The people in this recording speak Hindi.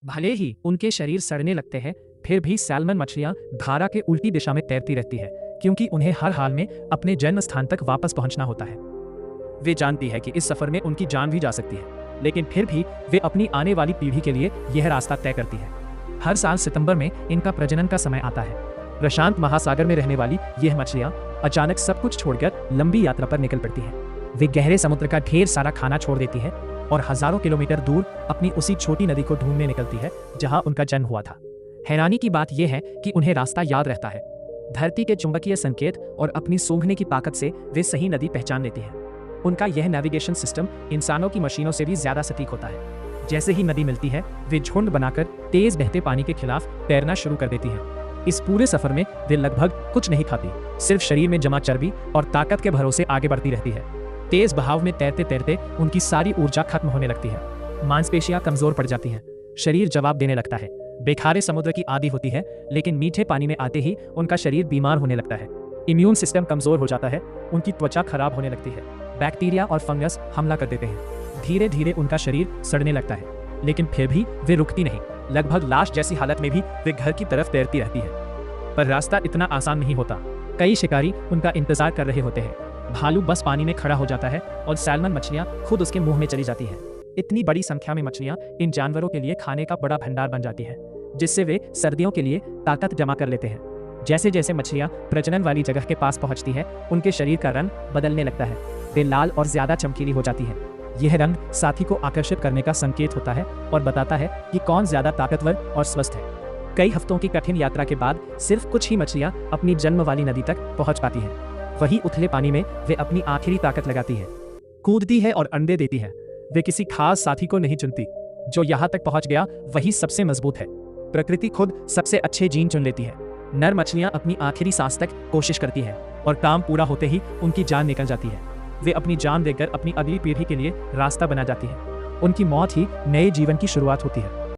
भले ही उनके शरीर सड़ने लगते हैं, फिर भी सैल्मन मछलियां धारा के उल्टी दिशा में तैरती रहती है, क्योंकि उन्हें हर हाल में अपने जन्म स्थान तक वापस पहुंचना होता है। वे जानती है कि इस सफर में उनकी जान भी जा सकती है, लेकिन फिर भी वे अपनी आने वाली पीढ़ी के लिए यह रास्ता तय करती है। हर साल सितंबर में इनका प्रजनन का समय आता है। प्रशांत महासागर में रहने वाली यह मछलियां अचानक सब कुछ छोड़कर लंबी यात्रा पर निकल पड़ती हैं। वे गहरे समुद्र का ढेर सारा खाना छोड़ देती है और हजारों किलोमीटर दूर अपनी उसी छोटी नदी को ढूंढने निकलती है जहां उनका जन्म हुआ था। हैरानी की बात यह है कि उन्हें रास्ता याद रहता है। धरती के चुंबकीय संकेत और अपनी सूंघने की ताकत से वे सही नदी पहचान लेती हैं। उनका यह नेविगेशन सिस्टम इंसानों की मशीनों से भी ज्यादा सटीक होता है। जैसे ही नदी मिलती है, वे झुंड बनाकर तेज बहते पानी के खिलाफ तैरना शुरू कर देती हैं। इस पूरे सफर में वे लगभग कुछ नहीं खाती, सिर्फ शरीर में जमा चर्बी और ताकत के भरोसे आगे बढ़ती रहती है। तेज बहाव में तैरते तैरते उनकी सारी ऊर्जा खत्म होने लगती है। मांसपेशियां कमजोर पड़ जाती हैं, शरीर जवाब देने लगता है। बेखारे समुद्र की आदी होती है, लेकिन मीठे पानी में आते ही उनका शरीर बीमार होने लगता है। इम्यून सिस्टम कमजोर हो जाता है, उनकी त्वचा खराब होने लगती है। बैक्टीरिया और फंगस हमला कर देते हैं। धीरे धीरे उनका शरीर सड़ने लगता है, लेकिन फिर भी वे रुकती नहीं। लगभग लाश जैसी हालत में भी वे घर की तरफ तैरती रहती है। पर रास्ता इतना आसान नहीं होता। कई शिकारी उनका इंतजार कर रहे होते हैं। भालू बस पानी में खड़ा हो जाता है और सैल्मन मछलियां खुद उसके मुंह में चली जाती हैं। इतनी बड़ी संख्या में मछलियां इन जानवरों के लिए खाने का बड़ा भंडार बन जाती हैं, जिससे वे सर्दियों के लिए ताकत जमा कर लेते हैं। जैसे जैसे मछलियां प्रजनन वाली जगह के पास पहुंचती हैं, उनके शरीर का रंग बदलने लगता है। वे लाल और ज्यादा चमकीली हो जाती हैं। यह रंग साथी को आकर्षित करने का संकेत होता है और बताता है कि कौन ज्यादा ताकतवर और स्वस्थ है। कई हफ्तों की कठिन यात्रा के बाद सिर्फ कुछ ही मछलियां अपनी जन्म वाली नदी तक पहुंच पाती हैं। वही उथले पानी में वे अपनी आखिरी ताकत लगाती है, कूदती है और अंडे देती है। वे किसी खास साथी को नहीं चुनती। जो यहाँ तक पहुंच गया वही सबसे मजबूत है। प्रकृति खुद सबसे अच्छे जीन चुन लेती है। नर मछलियां अपनी आखिरी सांस तक कोशिश करती है और काम पूरा होते ही उनकी जान निकल जाती है। वे अपनी जान देकर अपनी अगली पीढ़ी के लिए रास्ता बना जाती है। उनकी मौत ही नए जीवन की शुरुआत होती है।